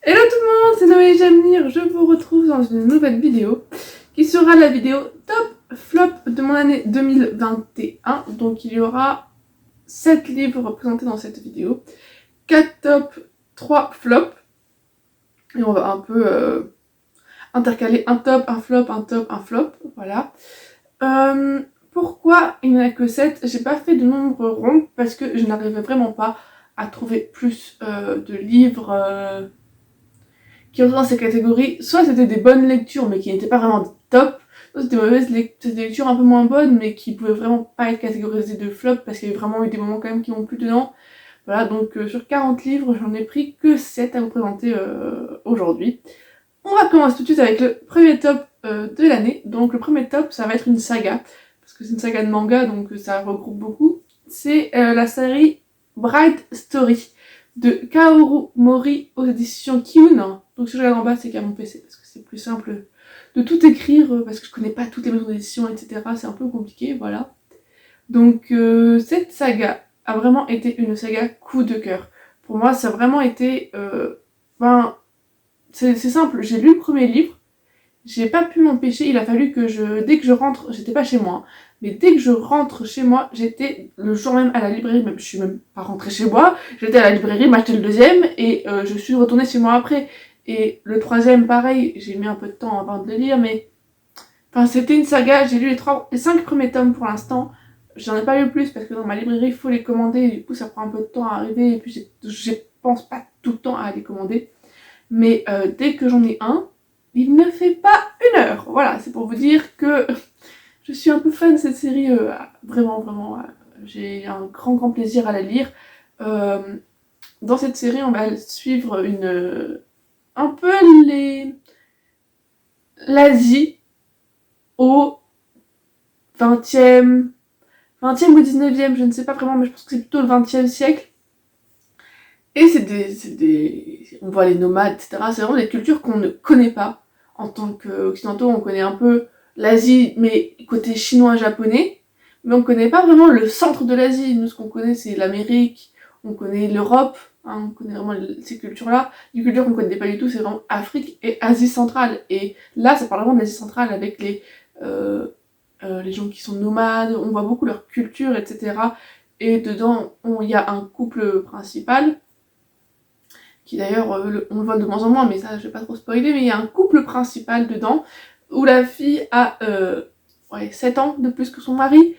Hello tout le monde, c'est Noé et Jamir, je vous retrouve dans une nouvelle vidéo qui sera la vidéo top flop de mon année 2021. Donc il y aura 7 livres représentés dans cette vidéo, 4 tops, 3 flops, et on va un peu intercaler un top, un flop, un top, un flop, voilà. Pourquoi il n'y en a que 7? J'ai pas fait de nombre rond parce que je n'arrivais vraiment pas à trouver plus de livres qui rentraient dans ces catégories. Soit c'était des bonnes lectures mais qui n'étaient pas vraiment top, soit c'était des lectures un peu moins bonnes mais qui pouvaient vraiment pas être catégorisées de flop parce qu'il y a vraiment eu des moments quand même qui m'ont plu dedans. Voilà, donc sur 40 livres, j'en ai pris que 7 à vous présenter aujourd'hui. On va commencer tout de suite avec le premier top de l'année. Donc le premier top, ça va être une saga, parce que c'est une saga de manga, donc ça regroupe beaucoup. C'est la série Bright Story de Kaoru Mori aux éditions Kiun. Donc si je regarde en bas, c'est qu'à mon PC, parce que c'est plus simple de tout écrire, parce que je connais pas toutes les maisons d'édition, etc. C'est un peu compliqué, voilà. Donc cette saga a vraiment été une saga coup de cœur. Pour moi, ça a vraiment été... c'est simple, j'ai lu le premier livre, j'ai pas pu m'empêcher, il a fallu que dès que je rentre, j'étais pas chez moi, mais dès que je rentre chez moi, j'étais le jour même à la librairie, même je suis même pas rentrée chez moi, j'étais à la librairie, m'acheter le deuxième, et je suis retournée chez moi après. Et le troisième, pareil, j'ai mis un peu de temps avant de le lire, mais... Enfin, c'était une saga, j'ai lu les 5 premiers tomes pour l'instant, j'en ai pas lu plus, parce que dans ma librairie, il faut les commander, et du coup ça prend un peu de temps à arriver, et puis je pense pas tout le temps à les commander. Mais dès que j'en ai un, il ne fait pas 1 heure. Voilà, c'est pour vous dire que je suis un peu fan de cette série. Vraiment, j'ai un grand plaisir à la lire. Euh, dans cette série, on va suivre un peu l'Asie au 20e, 20e ou 19e, je ne sais pas vraiment, mais je pense que c'est plutôt le 20e siècle. Et on voit les nomades, etc. C'est vraiment des cultures qu'on ne connaît pas. En tant qu'occidentaux, on connaît un peu l'Asie, mais côté chinois-japonais. Mais on connaît pas vraiment le centre de l'Asie. Nous, ce qu'on connaît, c'est l'Amérique, on connaît l'Europe, hein, on connaît vraiment ces cultures-là. Les cultures qu'on connaît pas du tout, c'est vraiment Afrique et Asie centrale. Et là, ça parle vraiment d'Asie centrale avec les gens qui sont nomades, on voit beaucoup leur culture, etc. Et dedans, il y a un couple principal qui d'ailleurs, on le voit de moins en moins, mais ça je vais pas trop spoiler, mais il y a un couple principal dedans, où la fille a 7 ans de plus que son mari,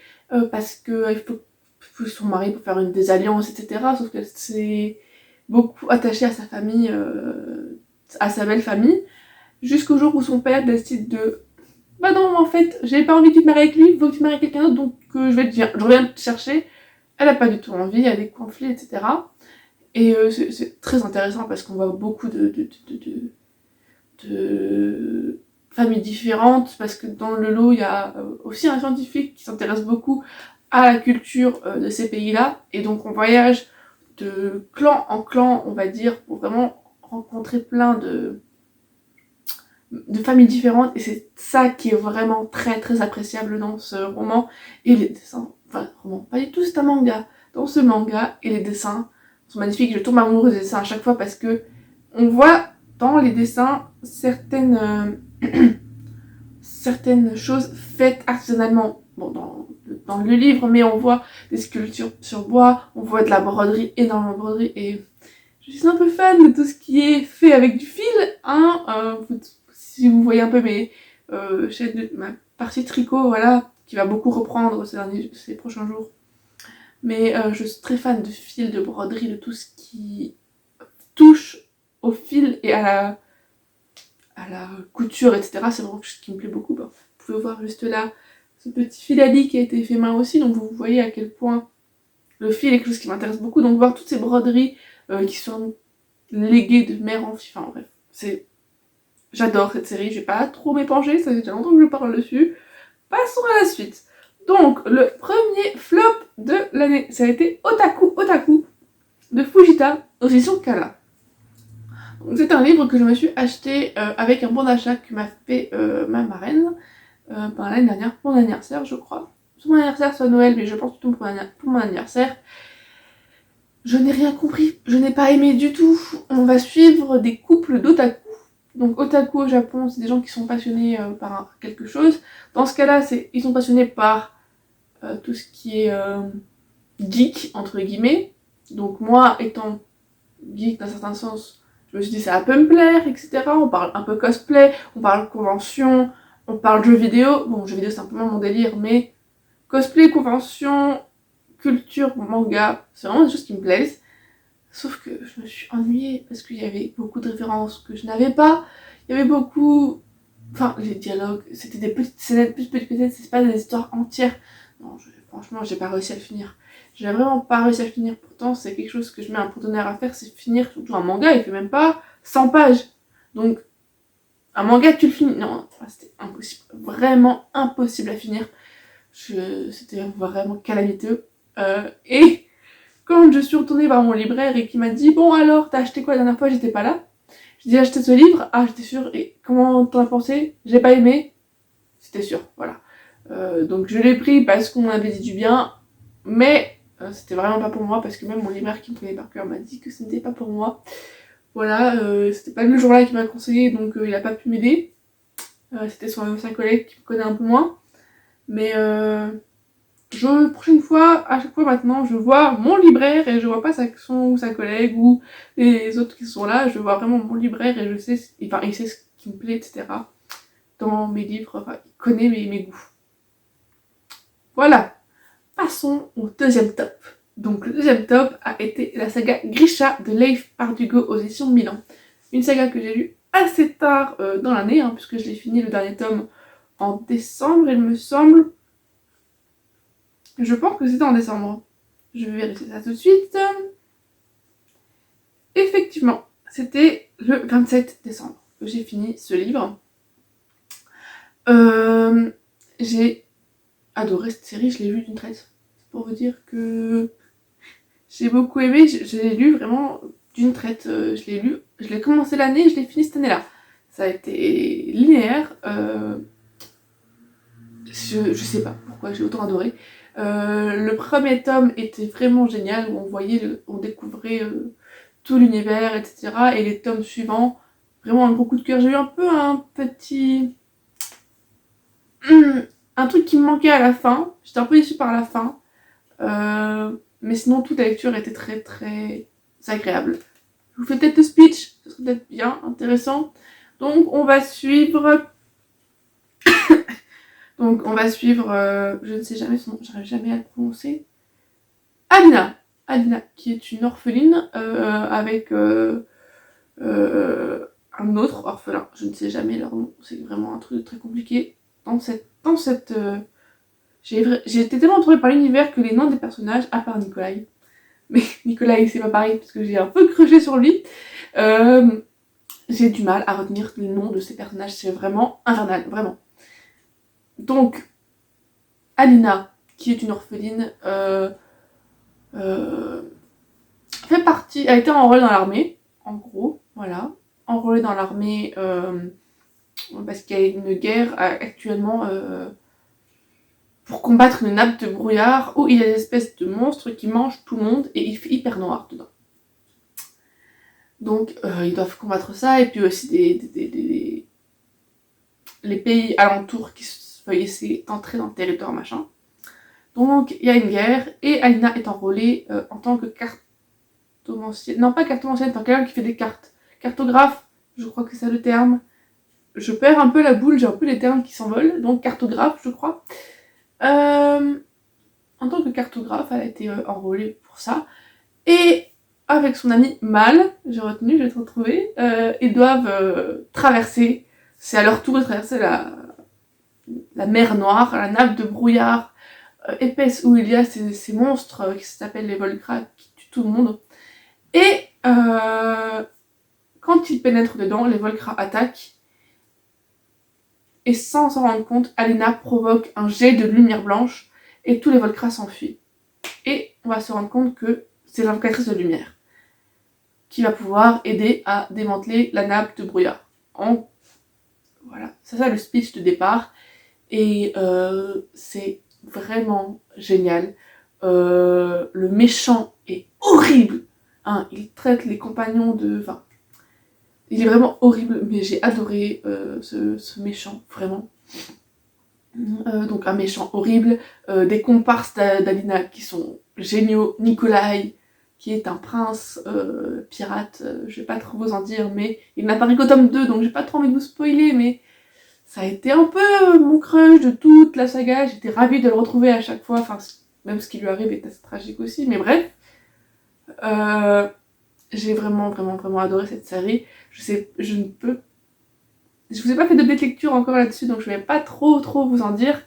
parce que il faut son mari pour faire des alliances, etc. Sauf que c'est beaucoup attaché à sa famille, à sa belle famille, jusqu'au jour où son père décide de bah non, en fait, j'ai pas envie que tu te maries avec lui, il faut que tu te maries avec quelqu'un d'autre, donc je reviens te chercher. Elle a pas du tout envie, il y a des conflits, etc. Et c'est très intéressant parce qu'on voit beaucoup de familles différentes, parce que dans le lot, il y a aussi un scientifique qui s'intéresse beaucoup à la culture de ces pays-là, et donc on voyage de clan en clan, on va dire, pour vraiment rencontrer plein de familles différentes, et c'est ça qui est vraiment très appréciable dans ce roman. Et les dessins, enfin, roman, pas du tout, c'est un manga. Dans ce manga, et les dessins sont magnifiques. Je tombe amoureuse des dessins à chaque fois parce que on voit dans les dessins certaines choses faites artisanalement. Bon, dans le livre, mais on voit des sculptures sur bois, on voit de la broderie, énormément de broderie, et je suis un peu fan de tout ce qui est fait avec du fil, hein. Si vous voyez un peu ma partie tricot, voilà, qui va beaucoup reprendre ces prochains jours. Mais je suis très fan de fil, de broderie, de tout ce qui touche au fil et à la couture, etc. C'est vraiment quelque chose qui me plaît beaucoup. Vous pouvez voir juste là ce petit fil à lit qui a été fait main aussi, donc vous voyez à quel point le fil est quelque chose qui m'intéresse beaucoup. Donc voir toutes ces broderies qui sont léguées de mère en fille, enfin bref, j'adore cette série, je vais pas trop m'épancher, ça fait déjà longtemps que je parle dessus. Passons à la suite. Donc, le premier flop de l'année, ça a été Otaku de Fujita aux éditions Kala. C'est un livre que je me suis acheté avec un bon d'achat que m'a fait ma marraine l'année dernière, pour mon anniversaire, je crois. Soit mon anniversaire, soit Noël, mais je pense plutôt pour mon anniversaire. Je n'ai rien compris, je n'ai pas aimé du tout. On va suivre des couples d'otaku. Donc otaku au Japon, c'est des gens qui sont passionnés par quelque chose. Dans ce cas-là, ils sont passionnés par tout ce qui est geek, entre guillemets. Donc moi, étant geek dans certains sens, je me suis dit ça peut me plaire, etc. On parle un peu cosplay, on parle convention, on parle jeux vidéo. Bon, jeux vidéo c'est un peu moins mon délire, mais cosplay, convention, culture, manga, c'est vraiment des choses qui me plaisent. Sauf que je me suis ennuyée parce qu'il y avait beaucoup de références que je n'avais pas. Il y avait beaucoup... Enfin, les dialogues, c'était des petites scénettes, c'est pas des histoires entières. Non, franchement, j'ai pas réussi à le finir. J'ai vraiment pas réussi à le finir. Pourtant, c'est quelque chose que je mets un partenaire à faire, c'est finir surtout un manga. Il fait même pas 100 pages. Donc, un manga, tu le finis. Non, c'était impossible. Vraiment impossible à finir. C'était vraiment calamiteux. Et quand je suis retournée voir mon libraire et qui m'a dit « Bon alors, t'as acheté quoi la dernière fois ?» J'étais pas là. J'ai acheté ce livre. Ah, j'étais sûre. Et comment t'en as pensé? J'ai pas aimé. C'était sûr, voilà. Donc je l'ai pris parce qu'on m'avait dit du bien. Mais c'était vraiment pas pour moi parce que même mon libraire qui me connaît par cœur m'a dit que ce n'était pas pour moi. Voilà, c'était pas le jour-là qu'il m'a conseillé, donc il a pas pu m'aider. C'était son ancien collègue qui me connaît un peu moins. Mais prochaine fois, à chaque fois maintenant, je vois mon libraire et je vois pas sa collègue ou les autres qui sont là. Je vois vraiment mon libraire et je sais, enfin, il sait ce qui me plaît, etc. Dans mes livres, enfin, il connaît mes goûts. Voilà, passons au deuxième top. Donc le deuxième top a été la saga Grisha de Leif Bardugo aux éditions de Milan. Une saga que j'ai lue assez tard dans l'année, puisque je l'ai fini le dernier tome en décembre, il me semble. Je pense que c'était en décembre. Je vais vérifier ça tout de suite. Effectivement, c'était le 27 décembre que j'ai fini ce livre. J'ai adoré cette série, je l'ai vue d'une traite. C'est pour vous dire que j'ai beaucoup aimé, je l'ai lu vraiment d'une traite. Je l'ai commencé l'année et je l'ai fini cette année-là. Ça a été linéaire. Je sais pas pourquoi j'ai autant adoré. Le premier tome était vraiment génial, où on découvrait tout l'univers, etc. Et les tomes suivants, vraiment un gros coup de cœur. J'ai eu un peu un petit... un truc qui me manquait à la fin. J'étais un peu déçue par la fin. Mais sinon, toute la lecture était très très agréable. Je vous fais peut-être le speech, ce serait peut-être bien, intéressant. Donc on va suivre... je ne sais jamais son nom, j'arrive jamais à le prononcer. Alina, qui est une orpheline avec un autre orphelin. Je ne sais jamais leur nom, c'est vraiment un truc très compliqué. J'ai été tellement entourée par l'univers que les noms des personnages, à part Nikolai, mais Nikolai c'est pas pareil parce que j'ai un peu crushé sur lui, j'ai du mal à retenir les noms de ces personnages, c'est vraiment infernal, vraiment. Donc, Alina, qui est une orpheline, a été enrôlée dans l'armée, en gros, voilà. Enrôlée dans l'armée parce qu'il y a une guerre actuellement pour combattre une nappe de brouillard où il y a des espèces de monstres qui mangent tout le monde et il fait hyper noir dedans. Donc ils doivent combattre ça et puis aussi les pays alentours qui veulent essayer d'entrer dans le territoire machin. Donc il y a une guerre et Alina est enrôlée en tant que cartomancienne. Non, pas cartomancienne, tant quelqu'un qui fait des cartes. Cartographe, je crois que c'est le terme. Je perds un peu la boule, j'ai un peu les termes qui s'envolent. Donc cartographe, je crois. En tant que cartographe, elle a été enrôlée pour ça. Et avec son ami Mal, j'ai retenu, je vais te retrouver, ils doivent traverser, c'est à leur tour de traverser la mer Noire, la nappe de brouillard épaisse où il y a ces monstres qui s'appellent les Volcra qui tuent tout le monde. Et quand ils pénètrent dedans, les Volcra attaquent. Et sans s'en rendre compte, Alina provoque un jet de lumière blanche et tous les Volcra s'enfuient. Et on va se rendre compte que c'est l'invocatrice de lumière qui va pouvoir aider à démanteler la nappe de brouillard. Voilà, c'est ça le speech de départ. Et c'est vraiment génial. Le méchant est horrible. Hein, il traite les compagnons de... Enfin, il est vraiment horrible, mais j'ai adoré ce méchant, vraiment. Donc un méchant horrible, des comparses d'Alina qui sont géniaux, Nikolai qui est un prince pirate, je vais pas trop vous en dire, mais il n'apparaît qu'au tome 2, donc j'ai pas trop envie de vous spoiler, mais ça a été un peu mon crush de toute la saga, j'étais ravie de le retrouver à chaque fois, enfin même ce qui lui arrive est assez tragique aussi, mais bref. J'ai vraiment adoré cette série. Je vous ai pas fait de lecture encore là-dessus, donc je vais pas trop vous en dire,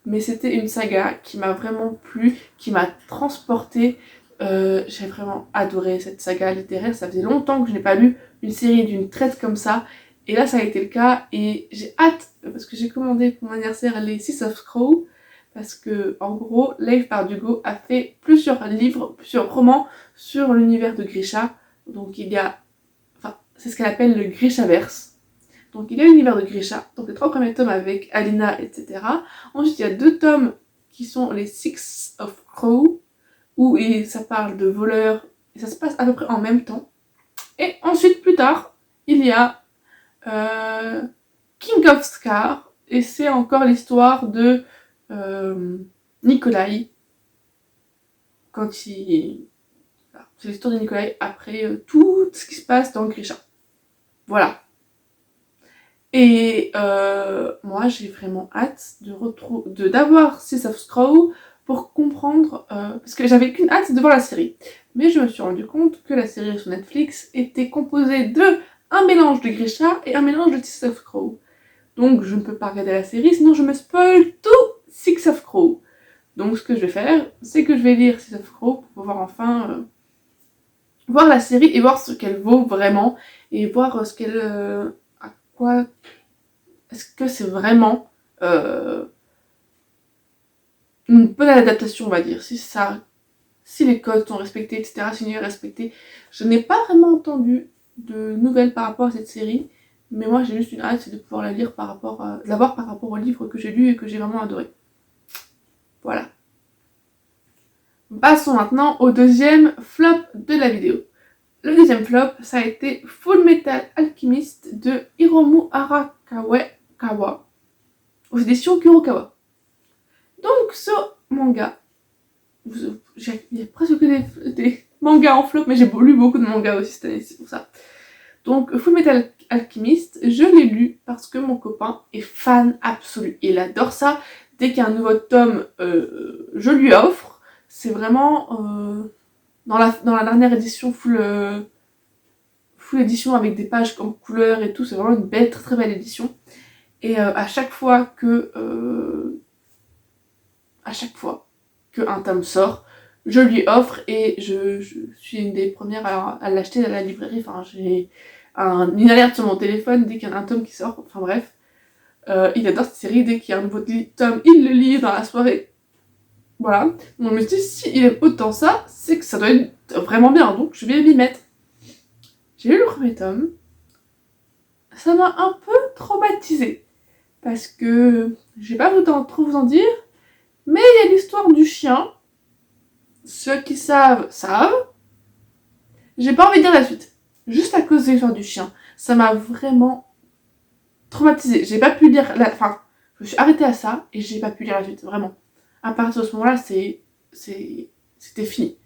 mais c'était une saga qui m'a vraiment plu, qui m'a transportée. J'ai vraiment adoré cette saga littéraire, ça faisait longtemps que je n'ai pas lu une série d'une traite comme ça, et là ça a été le cas, et j'ai hâte, parce que j'ai commandé pour mon anniversaire les Six of Crow, parce que en gros, Leigh Bardugo a fait plusieurs livres, plusieurs romans sur l'univers de Grisha, donc il y a, enfin c'est ce qu'elle appelle le Grishaverse. Donc il y a l'univers de Grisha, donc les 3 premiers tomes avec Alina, etc. Ensuite il y a 2 tomes qui sont les Six of Crow, où ça parle de voleurs, et ça se passe à peu près en même temps. Et ensuite plus tard, il y a King of Scar, et c'est encore l'histoire de Nikolai, quand il... C'est l'histoire de Nikolai après tout ce qui se passe dans Grisha. Voilà. Et moi j'ai vraiment hâte d'avoir Six of Crow pour comprendre, parce que j'avais qu'une hâte de voir la série. Mais je me suis rendu compte que la série sur Netflix était composée de un mélange de Grisha et un mélange de Six of Crow. Donc je ne peux pas regarder la série, sinon je me spoil tout Six of Crow. Donc ce que je vais faire, c'est que je vais lire Six of Crow pour pouvoir enfin voir la série et voir ce qu'elle vaut vraiment, et voir ce qu'elle... à quoi... Est-ce que c'est vraiment une bonne adaptation, on va dire, si les codes sont respectés, etc., si l'univers est respecté. Je n'ai pas vraiment entendu de nouvelles par rapport à cette série, mais moi j'ai juste une hâte, c'est de pouvoir la lire la voir par rapport au livre que j'ai lu et que j'ai vraiment adoré. Voilà. Passons maintenant au deuxième flop de la vidéo. Le deuxième flop, ça a été Full Metal Alchemist de Hiromu Arakawa, aux éditions Kurokawa. Donc ce manga, il y a presque que des mangas en flop, mais j'ai lu beaucoup de mangas aussi cette année, c'est pour ça. Donc Full Metal Alchemist, je l'ai lu parce que mon copain est fan absolu. Il adore ça. Dès qu'il y a un nouveau tome, je lui offre. C'est vraiment dans la dernière édition full édition avec des pages en couleur et tout. C'est vraiment une belle, très belle édition. Et à chaque fois qu'un tome sort, je lui offre, et je suis une des premières à l'acheter à la librairie. Enfin, j'ai une alerte sur mon téléphone dès qu'il y a un tome qui sort. Enfin bref, il adore cette série. Dès qu'il y a un nouveau tome, il le lit dans la soirée. Voilà. Donc je me dis, si il aime autant ça, c'est que ça doit être vraiment bien. Donc je vais m'y mettre. J'ai lu le premier tome. Ça m'a un peu traumatisée. Parce que je vais pas trop vous en dire. Mais il y a l'histoire du chien. Ceux qui savent. J'ai pas envie de dire la suite. Juste à cause de l'histoire du chien. Ça m'a vraiment traumatisée. J'ai pas pu lire la... Enfin, je me suis arrêtée à ça et j'ai pas pu lire la suite. Vraiment. À partir de ce moment-là, c'était fini.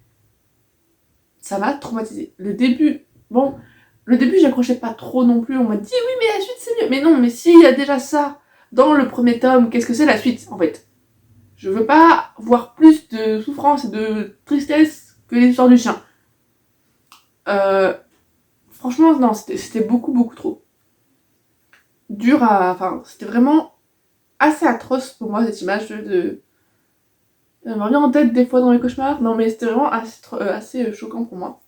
Ça m'a traumatisée. Le début, j'accrochais pas trop non plus. On m'a dit oui, mais la suite c'est mieux. Mais non, mais s'il y a déjà ça dans le premier tome, qu'est-ce que c'est la suite en fait? Je veux pas voir plus de souffrance et de tristesse que l'histoire du chien. Franchement, non, c'était beaucoup trop dur à... Enfin, c'était vraiment assez atroce pour moi, cette image de... Elle me revient en tête des fois dans mes cauchemars. Non, mais c'était vraiment assez choquant pour moi.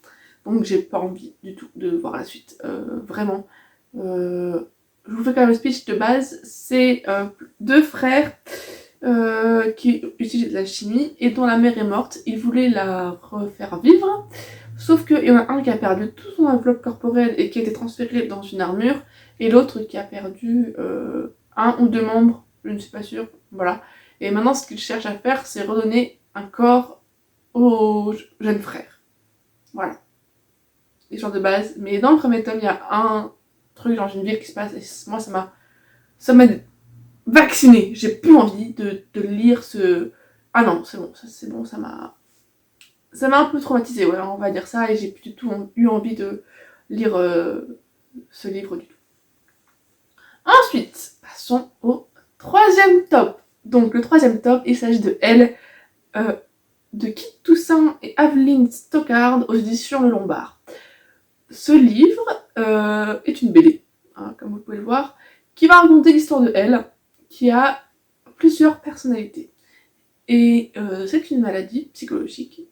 Donc j'ai pas envie du tout de voir la suite. Vraiment. Je vous fais quand même le speech de base. C'est 2 frères qui utilisent de la chimie et dont la mère est morte. Ils voulaient la refaire vivre. Sauf qu'il y en a un qui a perdu toute son enveloppe corporelle et qui a été transféré dans une armure. Et l'autre qui a perdu 1 ou 2 membres. Je ne suis pas sûre. Voilà. Et maintenant, ce qu'ils cherchent à faire, c'est redonner un corps aux jeunes frères. Voilà. L'histoire de base. Mais dans le premier tome, il y a un truc dans une ville qui se passe, et moi, ça m'a vaccinée. J'ai plus envie de lire ce... Ah non, c'est bon, ça m'a un peu traumatisée, voilà, on va dire ça, et j'ai plus du tout eu envie de lire ce livre du tout. Ensuite, passons au troisième top. Donc le troisième top, il s'agit de Elle, de Kit Toussaint et Aveline Stockard aux éditions Le Lombard. Ce livre est une BD, hein, comme vous pouvez le voir, qui va raconter l'histoire de Elle, qui a plusieurs personnalités. Et c'est une maladie psychologique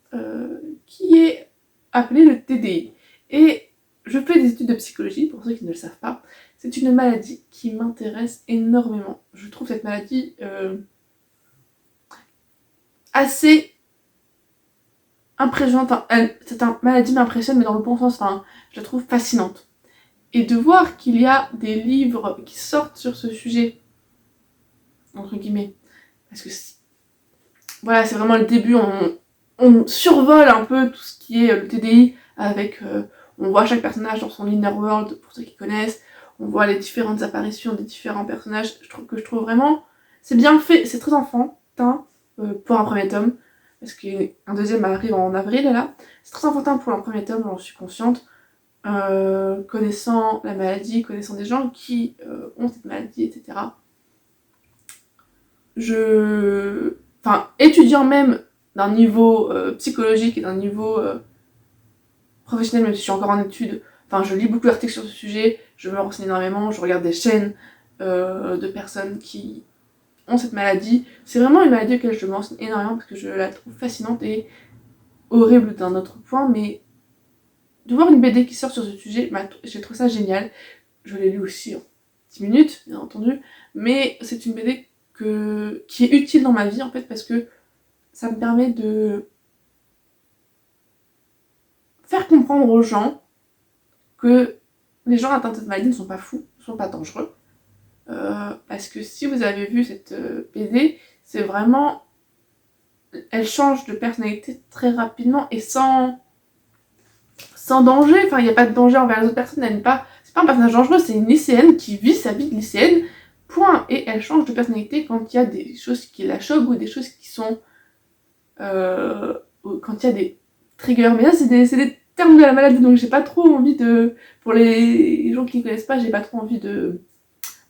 qui est appelée le TDI. Et je fais des études de psychologie, pour ceux qui ne le savent pas. C'est une maladie qui m'intéresse énormément. Je trouve cette maladie assez impressionnante. Enfin, cette maladie m'impressionne, mais dans le bon sens. Enfin, je la trouve fascinante. Et de voir qu'il y a des livres qui sortent sur ce sujet, entre guillemets, parce que voilà, c'est vraiment le début, on survole un peu tout ce qui est le TDI, avec, on voit chaque personnage dans son inner world, pour ceux qui connaissent, on voit les différentes apparitions des différents personnages, je trouve vraiment, c'est bien fait, c'est très enfantin pour un premier tome, parce qu'un deuxième arrive en avril, là, c'est très enfantin pour un premier tome, j'en suis consciente, connaissant la maladie, connaissant des gens qui ont cette maladie, etc. Étudiant même d'un niveau psychologique et d'un niveau professionnel, même si je suis encore en études, je lis beaucoup d'articles sur ce sujet, je me renseigne énormément, je regarde des chaînes de personnes qui ont cette maladie. C'est vraiment une maladie auquel je me renseigne énormément parce que je la trouve fascinante et horrible d'un autre point, mais de voir une BD qui sort sur ce sujet, j'ai trouvé ça génial. Je l'ai lu aussi en 10 minutes, bien entendu, mais c'est une BD qui est utile dans ma vie en fait parce que ça me permet de faire comprendre aux gens que les gens atteints de cette maladie ne sont pas fous, ne sont pas dangereux. Parce que si vous avez vu cette BD, c'est vraiment... Elle change de personnalité très rapidement et sans danger. Enfin, il n'y a pas de danger envers les autres personnes. C'est pas un personnage dangereux, c'est une lycéenne qui vit sa vie de lycéenne. Point. Et elle change de personnalité quand il y a des choses qui la choquent ou des choses qui sont... quand il y a des triggers. Mais là, c'est des termes de la maladie, donc j'ai pas trop envie de... Pour les gens qui ne connaissent pas, j'ai pas trop envie de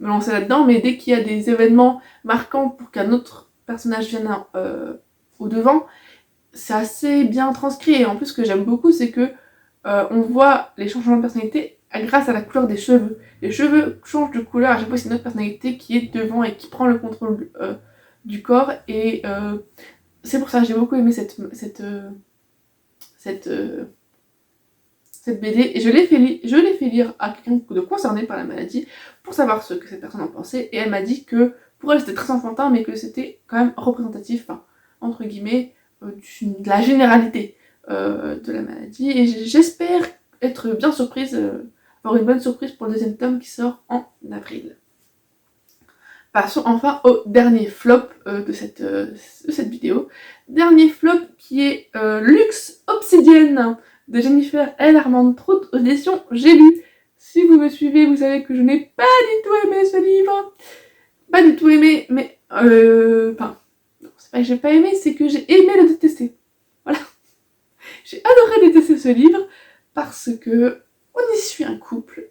me lancer là-dedans, mais dès qu'il y a des événements marquants pour qu'un autre personnage vienne au devant, c'est assez bien transcrit. Et en plus, ce que j'aime beaucoup, c'est que on voit les changements de personnalité grâce à la couleur des cheveux. Les cheveux changent de couleur, à chaque fois c'est une autre personnalité qui est devant et qui prend le contrôle du corps. Et c'est pour ça que j'ai beaucoup aimé cette BD, et je l'ai fait lire à quelqu'un de concerné par la maladie pour savoir ce que cette personne en pensait, et elle m'a dit que pour elle c'était très enfantin mais que c'était quand même représentatif, entre guillemets, de la généralité de la maladie, et j'espère être bien surprise, avoir une bonne surprise pour le deuxième tome qui sort en avril. Passons enfin au dernier flop de cette vidéo. Dernier flop qui est Luxe Obsidienne de Jennifer L. Armand Trout aux éditions J'ai lu. Si vous me suivez, vous savez que je n'ai pas du tout aimé ce livre. Pas du tout aimé, mais... non, c'est pas que j'ai pas aimé, c'est que j'ai aimé le détester. Voilà. J'ai adoré détester ce livre parce que on y suit un couple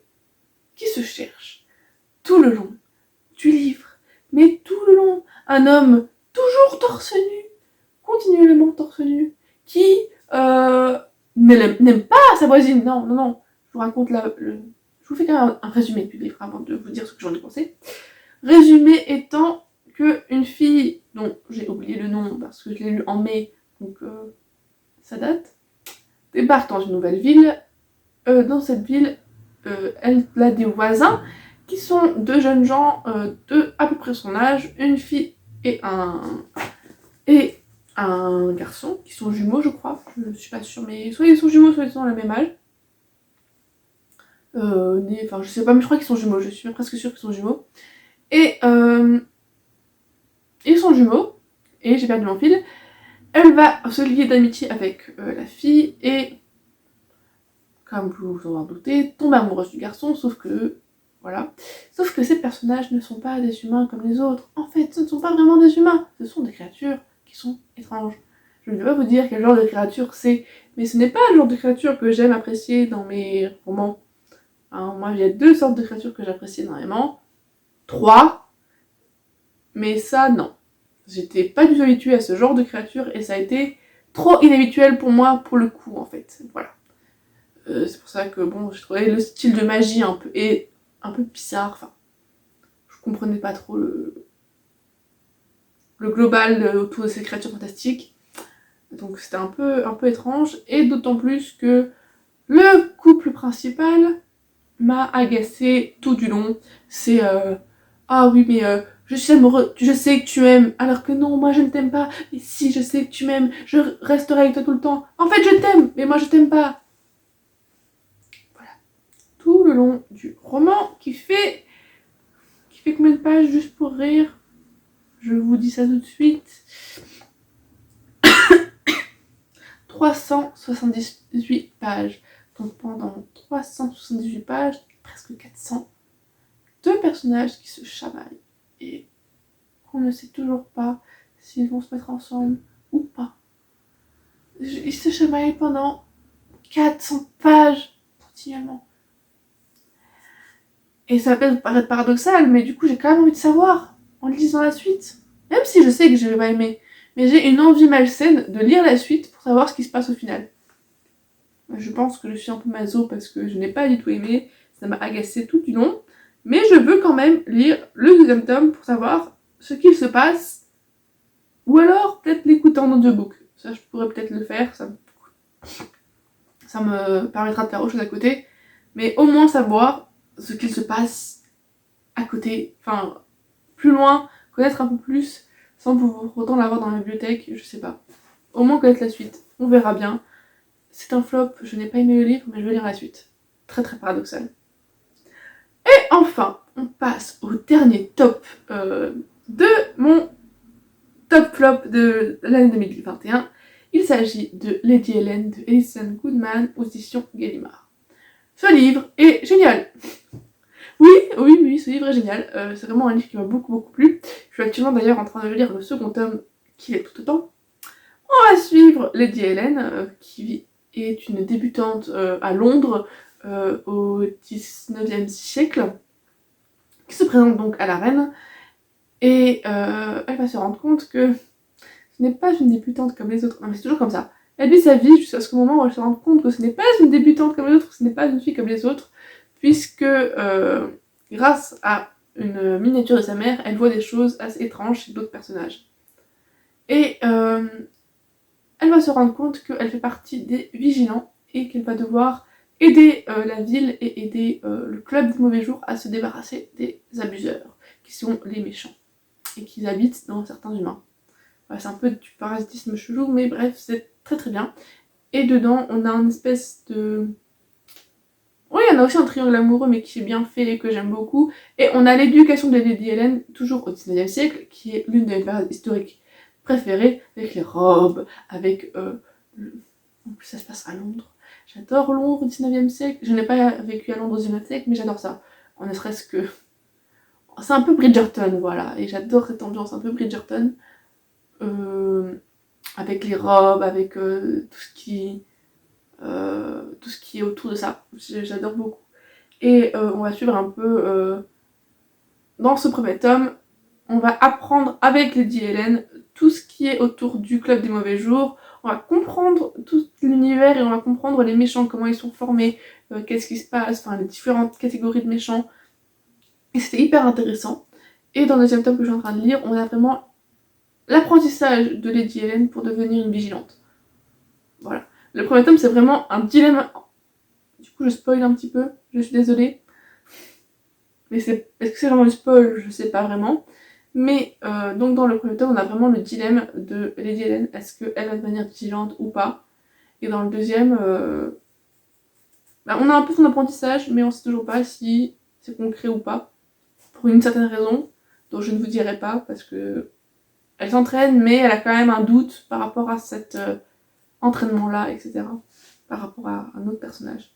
qui se cherche tout le long du livre. Mais tout le long, un homme toujours torse nu, continuellement torse nu, qui n'aime pas sa voisine. Non. Je vous raconte je vous fais quand même un résumé du livre avant de vous dire ce que j'en ai pensé. Résumé étant qu'une fille, dont j'ai oublié le nom parce que je l'ai lu en mai, donc ça date, débarque dans une nouvelle ville. Dans cette ville, elle a des voisins qui sont deux jeunes gens de à peu près son âge, une fille et un garçon, qui sont jumeaux je crois, je ne suis pas sûre, mais soit ils sont jumeaux, soit ils sont à la même âge. Je sais pas, mais je crois qu'ils sont jumeaux, je suis même presque sûre qu'ils sont jumeaux. Et ils sont jumeaux, et j'ai perdu mon fil. Elle elle va se lier d'amitié avec la fille et, comme vous vous en doutez, tombe amoureuse du garçon, sauf que ces personnages ne sont pas des humains comme les autres. En fait, ce ne sont pas vraiment des humains, ce sont des créatures qui sont étranges. Je ne vais pas vous dire quel genre de créature c'est, mais ce n'est pas le genre de créature que j'aime apprécier dans mes romans. Hein, moi, il y a 2 sortes de créatures que j'apprécie énormément. 3, mais ça, non. J'étais pas du tout habituée à ce genre de créature et ça a été trop inhabituel pour moi pour le coup, en fait. Voilà. C'est pour ça que, bon, je trouvais le style de magie un peu bizarre. Enfin, je comprenais pas trop le global autour de ces créatures fantastiques. Donc c'était un peu étrange. Et d'autant plus que le couple principal m'a agacée tout du long. C'est ah oui, mais je suis amoureux, je sais que tu m'aimes, alors que non, moi je ne t'aime pas. Et si je sais que tu m'aimes, je resterai avec toi tout le temps. En fait, je t'aime, mais moi je t'aime pas. Voilà. Tout le long du roman qui fait combien de pages juste pour rire? Je vous dis ça tout de suite. 378 pages. Donc pendant 378 pages, presque 400, 2 personnages qui se chamaillent et on ne sait toujours pas s'ils vont se mettre ensemble ou pas. Ils se chamaillent pendant 400 pages continuellement. Et ça peut paraître paradoxal, mais du coup j'ai quand même envie de savoir en lisant la suite. Même si je sais que je vais pas aimer. Mais j'ai une envie malsaine de lire la suite pour savoir ce qui se passe au final. Je pense que je suis un peu maso parce que je n'ai pas du tout aimé, ça m'a agacé tout du long. Mais je veux quand même lire le 2e tome pour savoir ce qu'il se passe. Ou alors peut-être l'écouter en audiobook. Ça, je pourrais peut-être le faire, ça me permettra de faire autre chose à côté. Mais au moins savoir ce qu'il se passe à côté, enfin plus loin, connaître un peu plus, sans pour autant l'avoir dans la bibliothèque, je sais pas. Au moins connaître la suite, on verra bien. C'est un flop, je n'ai pas aimé le livre, mais je vais lire la suite. Très très paradoxal. Et enfin, on passe au dernier top de mon top flop de l'année 2021. Il s'agit de Lady Helen de Alison Goodman aux éditions Gallimard. Ce livre est génial. Oui, ce livre est génial. C'est vraiment un livre qui m'a beaucoup plu. Je suis actuellement d'ailleurs en train de lire le 2e tome qui est tout autant. On va suivre Lady Helen qui est une débutante à Londres au 19e siècle, qui se présente donc à la reine, et elle va se rendre compte que ce n'est pas une débutante comme les autres. Non mais c'est toujours comme ça. Elle vit sa vie jusqu'à ce moment où elle se rende compte que ce n'est pas une débutante comme les autres, ce n'est pas une fille comme les autres, puisque grâce à une miniature de sa mère, elle voit des choses assez étranges chez d'autres personnages. Et elle va se rendre compte qu'elle fait partie des vigilants et qu'elle va devoir aider la ville et aider le club des mauvais jours à se débarrasser des abuseurs, qui sont les méchants, et qui habitent dans certains humains. Voilà, c'est un peu du parasitisme chelou, mais bref, c'est très bien. Et dedans, on a une espèce de... Oui, il y en a aussi un triangle amoureux, mais qui est bien fait et que j'aime beaucoup. Et on a l'éducation de Lady Helen, toujours au 19e siècle, qui est l'une de mes périodes historiques préférées, avec les robes, avec... En plus, ça se passe à Londres. J'adore Londres au 19e siècle. Je n'ai pas vécu à Londres au 19e siècle, mais j'adore ça. En ne serait-ce que... C'est un peu Bridgerton, voilà. Et j'adore cette ambiance un peu Bridgerton. Avec les robes, avec tout ce qui est autour de ça. J'adore beaucoup. Et on va suivre un peu... dans ce premier tome, on va apprendre avec Lady Helen tout ce qui est autour du club des mauvais jours. On va comprendre tout l'univers et on va comprendre les méchants, comment ils sont formés, qu'est-ce qui se passe, enfin les différentes catégories de méchants. Et c'était hyper intéressant. Et dans le 2e tome que je suis en train de lire, on a vraiment l'apprentissage de Lady Helen pour devenir une vigilante. Voilà. Le premier tome, c'est vraiment un dilemme. Du coup, je spoil un petit peu, je suis désolée. Mais est-ce que c'est vraiment du spoil? Je sais pas vraiment. Mais donc dans le premier tome, on a vraiment le dilemme de Lady Helen, est-ce qu'elle va devenir vigilante ou pas? Et dans le 2e, on a un peu son apprentissage, mais on sait toujours pas si c'est concret ou pas, pour une certaine raison, dont je ne vous dirai pas, parce que Elle s'entraîne, mais elle a quand même un doute par rapport à cet entraînement-là, etc. Par rapport à un autre personnage.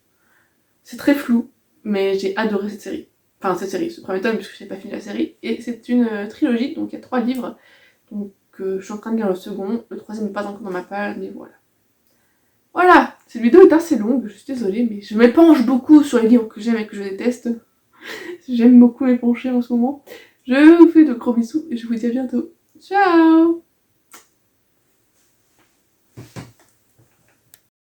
C'est très flou, mais j'ai adoré cette série. Enfin, cette série, ce premier tome, puisque je n'ai pas fini la série. Et c'est une trilogie, donc il y a 3 livres. Donc je suis en train de lire le second. Le troisième n'est pas encore dans ma page, mais voilà. Voilà, cette vidéo est assez longue, je suis désolée, mais je m'épanche beaucoup sur les livres que j'aime et que je déteste. J'aime beaucoup m'épancher en ce moment. Je vous fais de gros bisous et je vous dis à bientôt. Ciao!